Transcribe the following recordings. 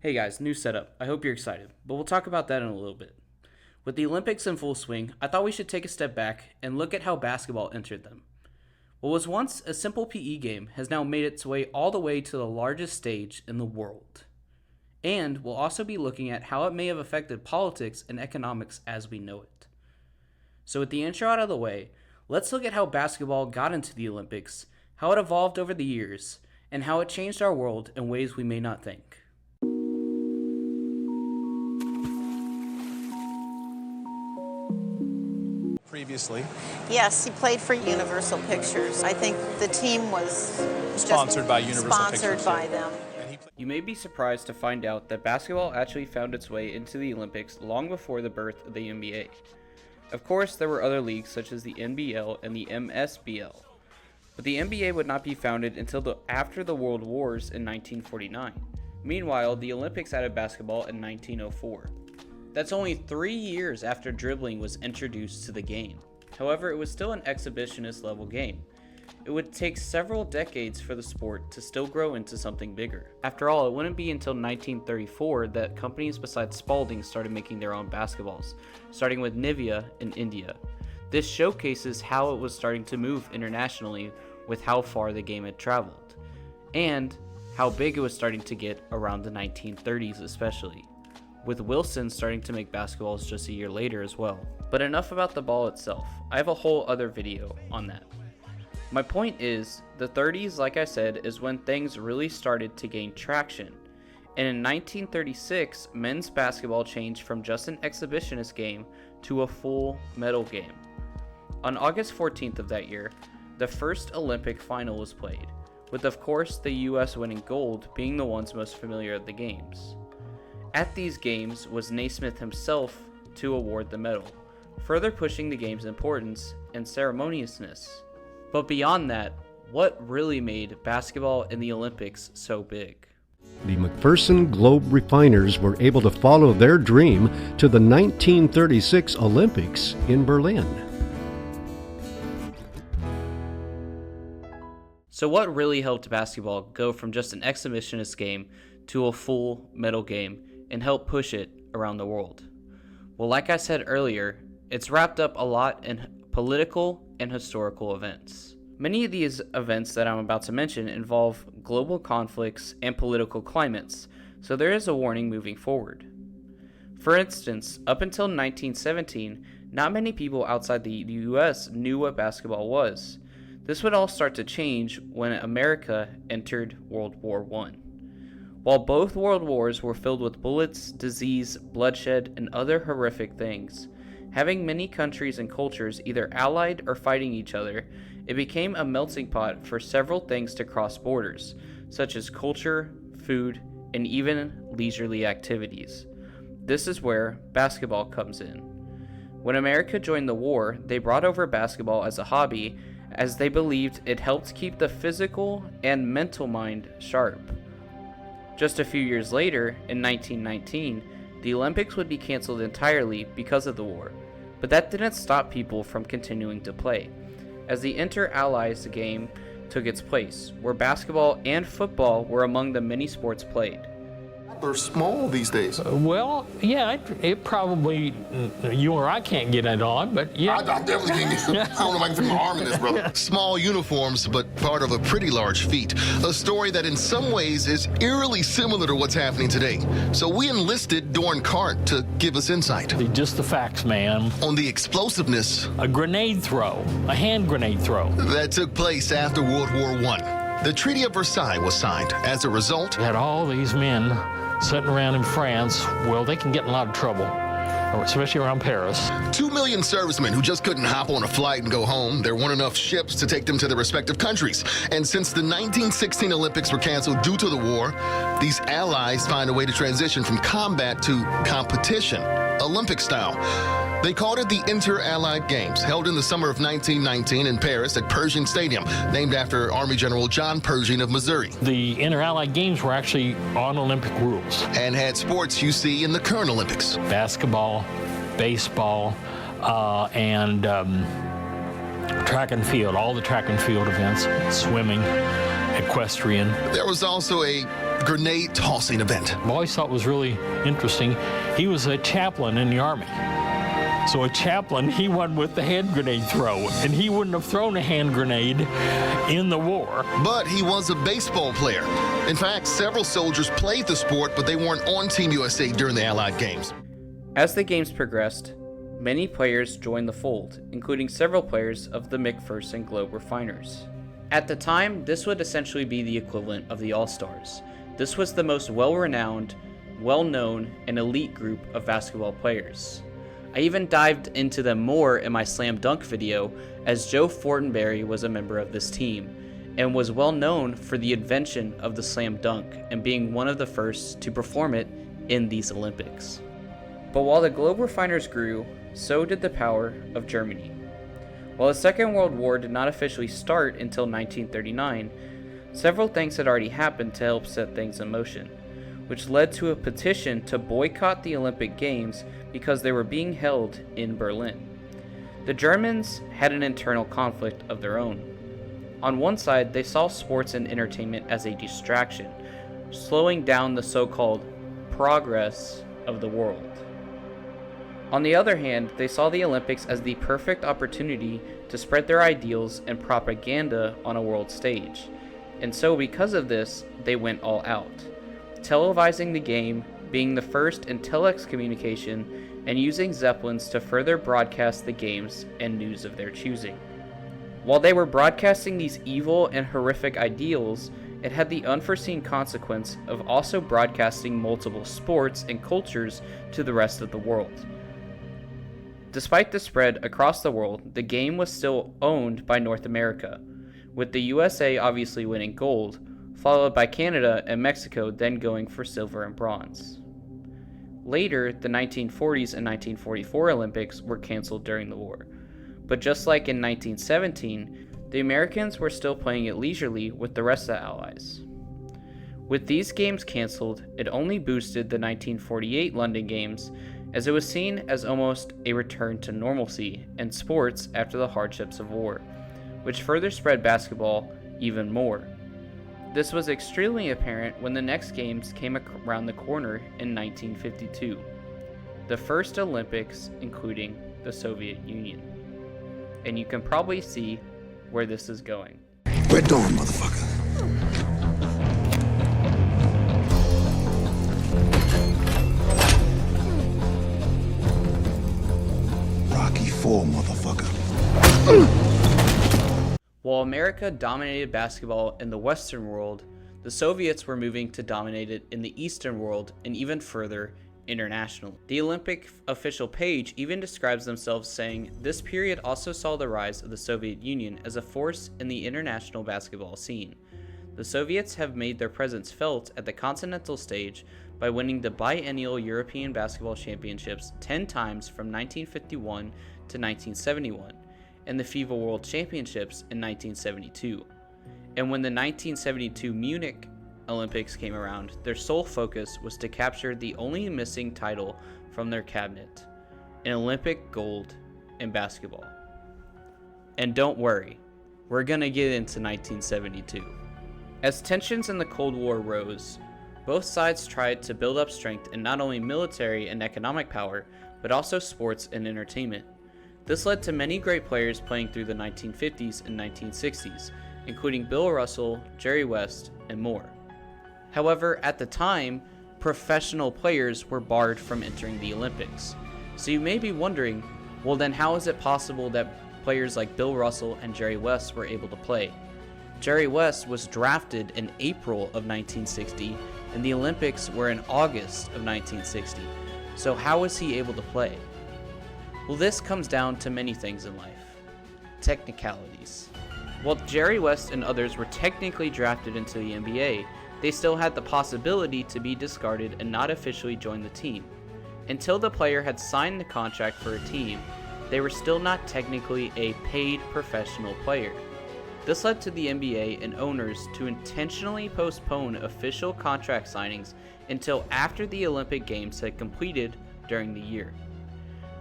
Hey guys, new setup. I hope you're excited, but we'll talk about that in a little bit. With the Olympics in full swing, I thought we should take a step back and look at how basketball entered them. What was once a simple PE game has now made its way all the way to the largest stage in the world. And we'll also be looking at how it may have affected politics and economics as we know it. So with the intro out of the way, let's look at how basketball got into the Olympics, how it evolved over the years, and how it changed our world in ways we may not think. Previously. Yes, he played for Universal Pictures. I think the team was Sponsored by Universal sponsored Pictures. by them. You may be surprised to find out that basketball actually found its way into the Olympics long before the birth of the NBA. Of course, there were other leagues such as the NBL and the MSBL, but the NBA would not be founded until after the World Wars in 1949. Meanwhile, the Olympics added basketball in 1904. That's only 3 years after dribbling was introduced to the game. However, it was still an exhibitionist level game. It would take several decades for the sport to still grow into something bigger. After all, it wouldn't be until 1934 that companies besides Spalding started making their own basketballs, starting with Nivea in India. This showcases how it was starting to move internationally with how far the game had traveled, and how big it was starting to get around the 1930s especially, with Wilson starting to make basketballs just a year later as well. But enough about the ball itself. I have a whole other video on that. My point is, the 30s, like I said, is when things really started to gain traction. And in 1936, men's basketball changed from just an exhibitionist game to a full medal game. On August 14th of that year, the first Olympic final was played, with of course the US winning gold being the ones most familiar of the games. At these games was Naismith himself to award the medal, further pushing the game's importance and ceremoniousness. But beyond that, what really made basketball in the Olympics so big? The McPherson Globe Refiners were able to follow their dream to the 1936 Olympics in Berlin. So what really helped basketball go from just an exhibitionist game to a full medal game and help push it around the world? Well, like I said earlier, it's wrapped up a lot in political and historical events. Many of these events that I'm about to mention involve global conflicts and political climates, so there is a warning moving forward. For instance, up until 1917, not many people outside the US knew what basketball was. This would all start to change when America entered World War I. While both world wars were filled with bullets, disease, bloodshed, and other horrific things, having many countries and cultures either allied or fighting each other, it became a melting pot for several things to cross borders, such as culture, food, and even leisurely activities. This is where basketball comes in. When America joined the war, they brought over basketball as a hobby, as they believed it helped keep the physical and mental mind sharp. Just a few years later, in 1919, the Olympics would be canceled entirely because of the war, but that didn't stop people from continuing to play, as the Inter-Allies game took its place, where basketball and football were among the many sports played. They're small these days. Well, yeah, it probably, you or I can't get it on, but yeah. I definitely can't get I don't know if I can fit my arm in this, brother. Small uniforms, but part of a pretty large feat. A story that in some ways is eerily similar to what's happening today. So we enlisted Dorn Cart to give us insight. Just the facts, man. On the explosiveness. A grenade throw, a hand grenade throw. That took place after World War I. The Treaty of Versailles was signed. As a result, We had all these men sitting around in France. Well, they can get in a lot of trouble, especially around Paris. 2 million servicemen who just couldn't hop on a flight and go home. There weren't enough ships to take them to their respective countries. And since the 1916 Olympics were canceled due to the war, these allies find a way to transition from combat to competition, Olympic style. They called it the Inter-Allied Games, held in the summer of 1919 in Paris at Pershing Stadium, named after Army General John Pershing of Missouri. The Inter-Allied Games were actually on Olympic rules. And had sports you see in the current Olympics. Basketball, baseball, and track and field, all the track and field events, swimming, equestrian. There was also a grenade tossing event. I always thought was really interesting. He was a chaplain in the Army. So a chaplain, he went with the hand grenade throw, and he wouldn't have thrown a hand grenade in the war. But he was a baseball player. In fact, several soldiers played the sport, but they weren't on Team USA during the Allied Games. As the games progressed, many players joined the fold, including several players of the McPherson Globe Refiners. At the time, this would essentially be the equivalent of the All-Stars. This was the most well-renowned, well-known, and elite group of basketball players. I even dived into them more in my slam dunk video, as Joe Fortenberry was a member of this team, and was well known for the invention of the slam dunk and being one of the first to perform it in these Olympics. But while the Globe Refiners grew, so did the power of Germany. While the Second World War did not officially start until 1939, several things had already happened to help set things in motion, which led to a petition to boycott the Olympic Games because they were being held in Berlin. The Germans had an internal conflict of their own. On one side, they saw sports and entertainment as a distraction, slowing down the so-called progress of the world. On the other hand, they saw the Olympics as the perfect opportunity to spread their ideals and propaganda on a world stage. And so because of this, they went all out, televising the game, being the first in telex communication, and using Zeppelins to further broadcast the games and news of their choosing. While they were broadcasting these evil and horrific ideals, it had the unforeseen consequence of also broadcasting multiple sports and cultures to the rest of the world. Despite the spread across the world, the game was still owned by North America, with the USA obviously winning gold, followed by Canada and Mexico then going for silver and bronze. Later, the 1940s and 1944 Olympics were canceled during the war, but just like in 1917, the Americans were still playing it leisurely with the rest of the Allies. With these games canceled, it only boosted the 1948 London Games, as it was seen as almost a return to normalcy in sports after the hardships of war, which further spread basketball even more. This was extremely apparent when the next games came around the corner in 1952, the first Olympics including the Soviet Union. And you can probably see where this is going. We're done, motherfucker. Rocky IV, motherfucker. While America dominated basketball in the Western world, the Soviets were moving to dominate it in the Eastern world and even further internationally. The Olympic official page even describes themselves saying, "This period also saw the rise of the Soviet Union as a force in the international basketball scene. The Soviets have made their presence felt at the continental stage by winning the biennial European Basketball Championships 10 times from 1951 to 1971, and the FIBA World Championships in 1972. And when the 1972 Munich Olympics came around, their sole focus was to capture the only missing title from their cabinet, an Olympic gold in basketball." And don't worry, we're gonna get into 1972. As tensions in the Cold War rose, both sides tried to build up strength in not only military and economic power, but also sports and entertainment. This led to many great players playing through the 1950s and 1960s, including Bill Russell, Jerry West, and more. However, at the time, professional players were barred from entering the Olympics. So you may be wondering, well then how is it possible that players like Bill Russell and Jerry West were able to play? Jerry West was drafted in April of 1960, and the Olympics were in August of 1960. So how was he able to play? Well, this comes down to many things in life. Technicalities. While Jerry West and others were technically drafted into the NBA, they still had the possibility to be discarded and not officially join the team. Until the player had signed the contract for a team, they were still not technically a paid professional player. This led to the NBA and owners to intentionally postpone official contract signings until after the Olympic Games had completed during the year.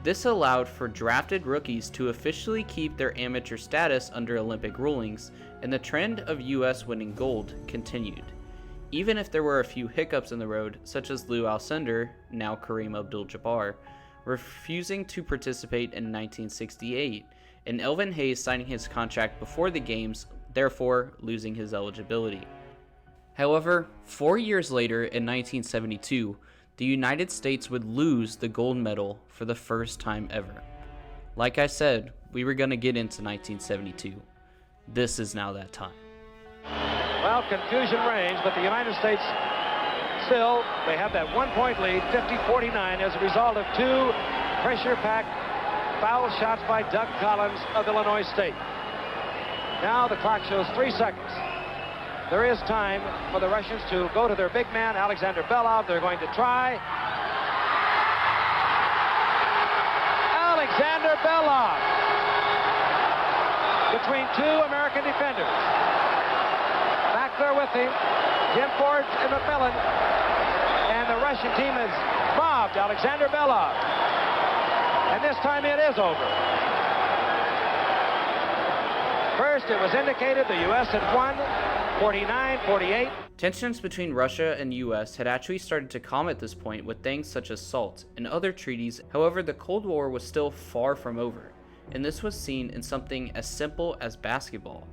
This allowed for drafted rookies to officially keep their amateur status under Olympic rulings, and the trend of US winning gold continued. even if there were a few hiccups in the road, such as Lou Alcindor, now Kareem Abdul-Jabbar, refusing to participate in 1968, and Elvin Hayes signing his contract before the games, therefore losing his eligibility. However, 4 years later in 1972, the United States would lose the gold medal for the first time ever. Like I said, we were going to get into 1972. This is now that time. Well, confusion reigns, but the United States still, they have that 1-point lead, 50-49, as a result of two pressure-packed foul shots by Doug Collins of Illinois State. Now the clock shows 3 seconds. There is time for the Russians to go to their big man, Alexander Belov. They're going to try. Alexander Belov between two American defenders. Back there with him, Jim Ford and McMillan. And the Russian team has robbed Alexander Belov. And this time it is over. First, it was indicated the U.S. had won 49-48. Tensions between Russia and US had actually started to calm at this point with things such as SALT and other treaties. However, the Cold War was still far from over, and this was seen in something as simple as basketball.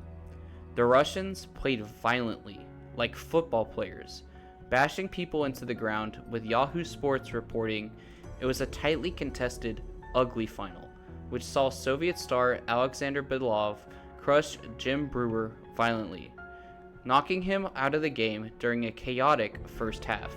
The Russians played violently, like football players, bashing people into the ground, with Yahoo Sports reporting it was a tightly contested, ugly final, which saw Soviet star Alexander Belov crush Jim Brewer violently, knocking him out of the game during a chaotic first half.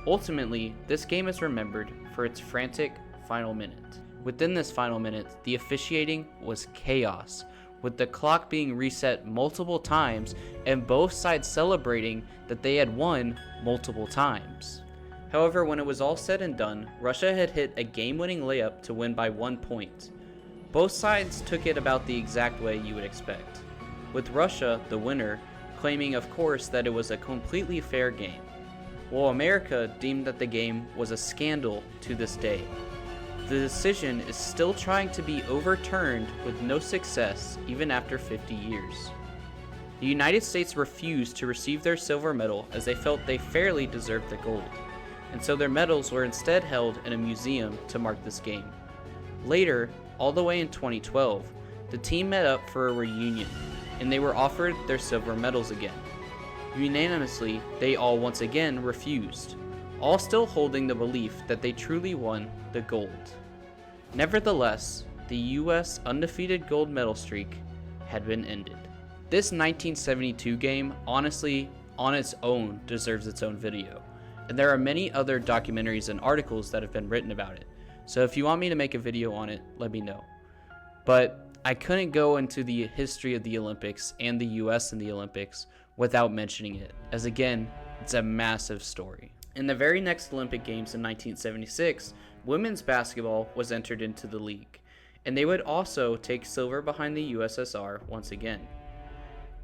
Ultimately, this game is remembered for its frantic final minute. Within this final minute, the officiating was chaos, with the clock being reset multiple times and both sides celebrating that they had won multiple times. However, when it was all said and done, Russia had hit a game-winning layup to win by 1 point. Both sides took it about the exact way you would expect, with Russia, the winner, claiming of course that it was a completely fair game, while America deemed that the game was a scandal to this day. The decision is still trying to be overturned with no success even after 50 years. The United States refused to receive their silver medal as they felt they fairly deserved the gold, and so their medals were instead held in a museum to mark this game. Later, all the way in 2012, the team met up for a reunion, and they were offered their silver medals again. Unanimously, they all once again refused, all still holding the belief that they truly won the gold. Nevertheless, the US undefeated gold medal streak had been ended. This 1972 game, honestly, on its own, deserves its own video, and there are many other documentaries and articles that have been written about it, so if you want me to make a video on it, let me know. But I couldn't go into the history of the Olympics and the US in the Olympics without mentioning it, as again, it's a massive story. In the very next Olympic Games in 1976, women's basketball was entered into the league, and they would also take silver behind the USSR once again.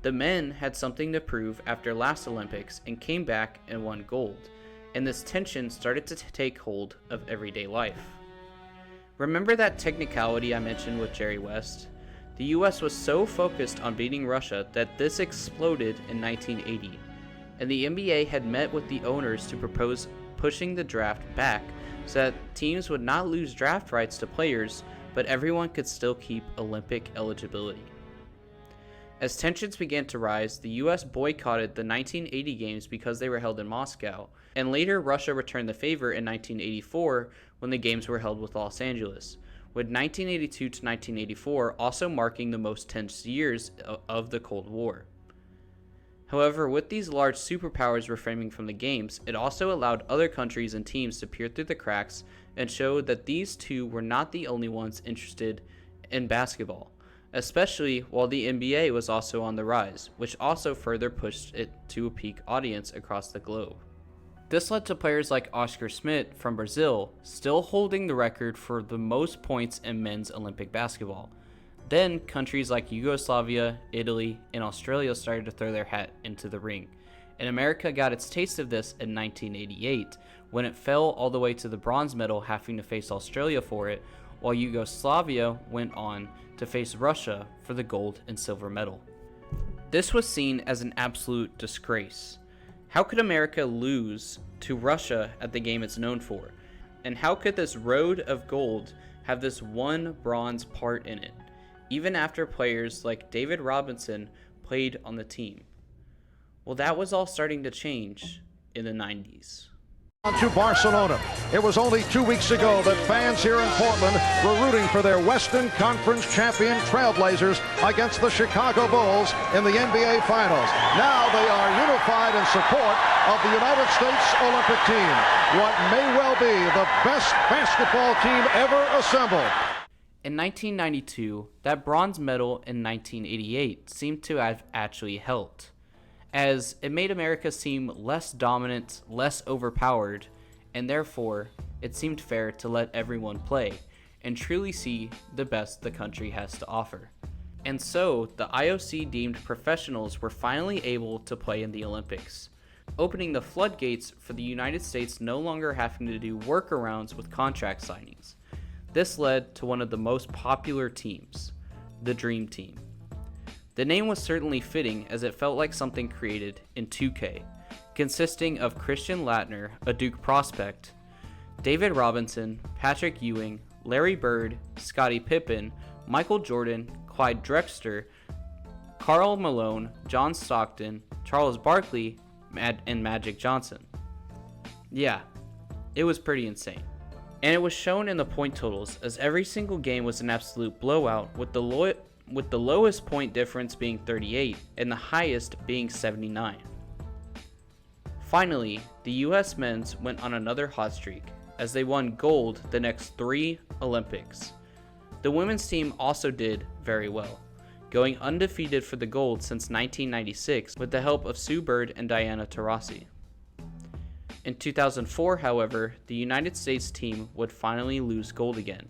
The men had something to prove after last Olympics and came back and won gold, and this tension started to take hold of everyday life. Remember that technicality I mentioned with Jerry West? The US was so focused on beating Russia that this exploded in 1980, and the NBA had met with the owners to propose pushing the draft back so that teams would not lose draft rights to players, but everyone could still keep Olympic eligibility. As tensions began to rise, the US boycotted the 1980 games because they were held in Moscow, and later Russia returned the favor in 1984 when the games were held with Los Angeles, with 1982 to 1984 also marking the most tense years of the Cold War. However, with these large superpowers refraining from the games, it also allowed other countries and teams to peer through the cracks and showed that these two were not the only ones interested in basketball, especially while the NBA was also on the rise, which also further pushed it to a peak audience across the globe. This led to players like Oscar Schmidt from Brazil still holding the record for the most points in men's Olympic basketball. Then countries like Yugoslavia, Italy, and Australia started to throw their hat into the ring, and America got its taste of this in 1988 when it fell all the way to the bronze medal, having to face Australia for it, while Yugoslavia went on to face Russia for the gold and silver medal. This was seen as an absolute disgrace. How could America lose to Russia at the game it's known for? And how could this road of gold have this one bronze part in it, even after players like David Robinson played on the team? Well, that was all starting to change in the 90s. To Barcelona. It was only 2 weeks ago that fans here in Portland were rooting for their Western Conference champion Trailblazers against the Chicago Bulls in the NBA Finals. Now they are unified in support of the United States Olympic team, what may well be the best basketball team ever assembled. In 1992, that bronze medal in 1988 seemed to have actually helped, as it made America seem less dominant, less overpowered, and therefore it seemed fair to let everyone play and truly see the best the country has to offer. And so the IOC deemed professionals were finally able to play in the Olympics, opening the floodgates for the United States no longer having to do workarounds with contract signings. This led to one of the most popular teams, the Dream Team. The name was certainly fitting, as it felt like something created in 2K, consisting of Christian Laettner, a Duke prospect, David Robinson, Patrick Ewing, Larry Bird, Scottie Pippen, Michael Jordan, Clyde Drexler, Karl Malone, John Stockton, Charles Barkley, and Magic Johnson. Yeah, it was pretty insane. And it was shown in the point totals, as every single game was an absolute blowout, with the lowest point difference being 38 and the highest being 79. Finally, the US men's went on another hot streak, as they won gold the next 3 Olympics. The women's team also did very well, going undefeated for the gold since 1996 with the help of Sue Bird and Diana Taurasi. In 2004, however, the United States team would finally lose gold again.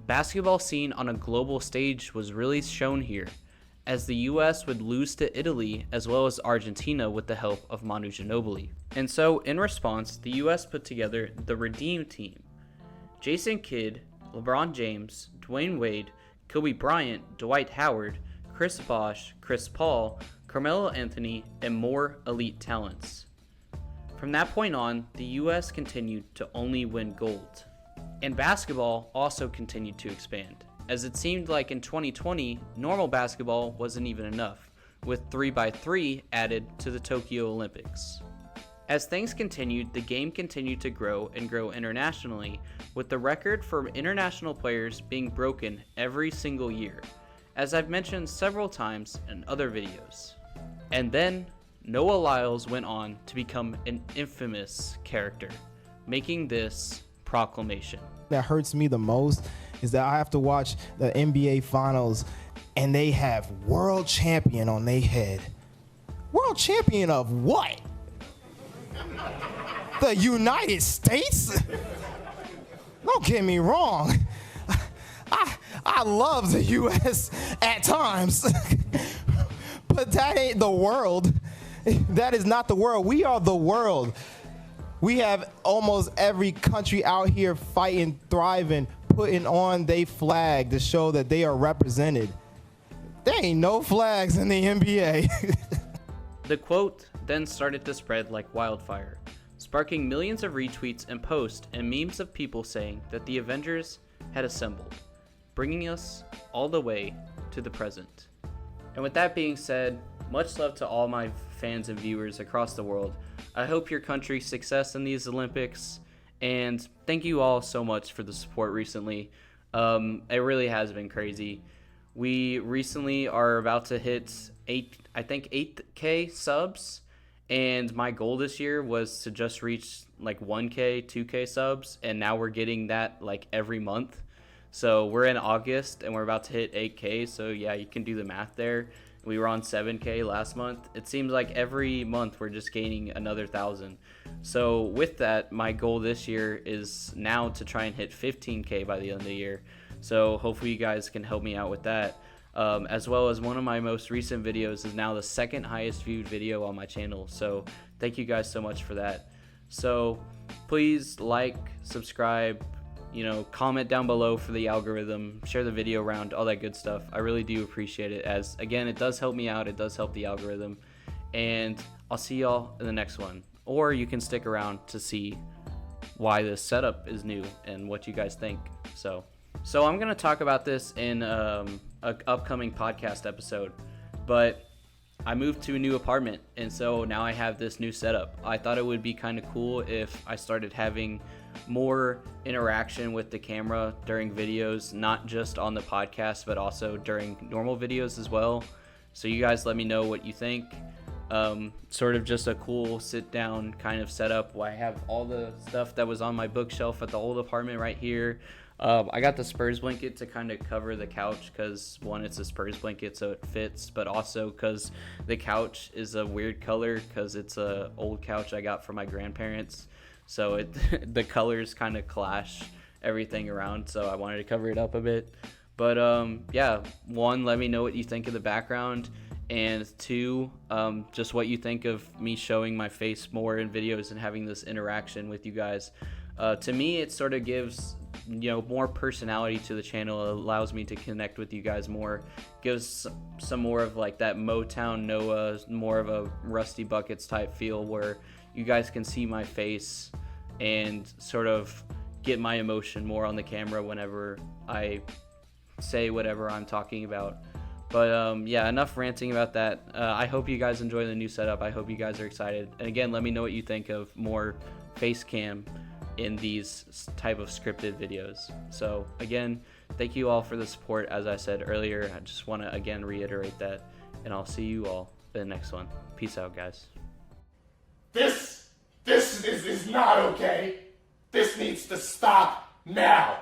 Basketball scene on a global stage was really shown here, as the US would lose to Italy as well as Argentina with the help of Manu Ginobili. And so, in response, the US put together the Redeem Team. Jason Kidd, LeBron James, Dwayne Wade, Kobe Bryant, Dwight Howard, Chris Bosh, Chris Paul, Carmelo Anthony, and more elite talents. From that point on, the US continued to only win gold. And basketball also continued to expand, as it seemed like in 2020, normal basketball wasn't even enough, with 3x3 added to the Tokyo Olympics. As things continued, the game continued to grow and grow internationally, with the record for international players being broken every single year, as I've mentioned several times in other videos. And then, Noah Lyles went on to become an infamous character, making this proclamation. That hurts me the most is that I have to watch the NBA Finals and they have world champion on their head. World champion of what? The United States? Don't get me wrong. I love the US at times, but that ain't the world. That is not the world. We are the world. We have almost every country out here fighting, thriving, putting on their flag to show that they are represented. There ain't no flags in the NBA. The quote then started to spread like wildfire, sparking millions of retweets and posts and memes of people saying that the Avengers had assembled, bringing us all the way to the present. And with that being said, much love to all my fans and viewers across the world. I hope your country's success in these Olympics, and thank you all so much for the support recently. It really has been crazy. We recently are about to hit 8K subs, and my goal this year was to just reach like 1K, 2K subs, and now we're getting that like every month. So we're in August and we're about to hit 8K, so yeah, you can do the math there. We were on 7K last month. It seems like every month we're just gaining another 1,000. So with that, my goal this year is now to try and hit 15K by the end of the year. So hopefully you guys can help me out with that. As well as one of my most recent videos is now the second highest viewed video on my channel. So thank you guys so much for that. So please like, subscribe, comment down below for the algorithm, share the video around, all that good stuff. I really do appreciate it, as again, it does help me out, it does help the algorithm. and I'll see y'all in the next one. Or you can stick around to see why this setup is new and what you guys think. So I'm going to talk about this in an upcoming podcast episode, but I moved to a new apartment, and so now I have this new setup. I thought it would be kind of cool if I started having more interaction with the camera during videos, not just on the podcast, but also during normal videos as well. So you guys let me know what you think. Sort of just a cool sit down kind of setup. I have all the stuff that was on my bookshelf at the old apartment right here. I got the Spurs blanket to kind of cover the couch because, one, it's a Spurs blanket so it fits, but also because the couch is a weird color because it's a old couch I got from my grandparents, so the colors kind of clash everything around, so I wanted to cover it up a bit. But yeah, one, let me know what you think of the background, and two, just what you think of me showing my face more in videos and having this interaction with you guys. To me, it sort of gives, more personality to the channel. It allows me to connect with you guys more, gives some more of like that Motown Noah, more of a Rusty Buckets type feel where you guys can see my face and sort of get my emotion more on the camera whenever I say whatever I'm talking about. But yeah, enough ranting about that. I hope you guys enjoy the new setup. I hope you guys are excited. And again, let me know what you think of more face cam in these type of scripted videos. So again, thank you all for the support. As I said earlier, I just want to again reiterate that, and I'll see you all in the next one. Peace out, guys. This is not okay. This needs to stop now.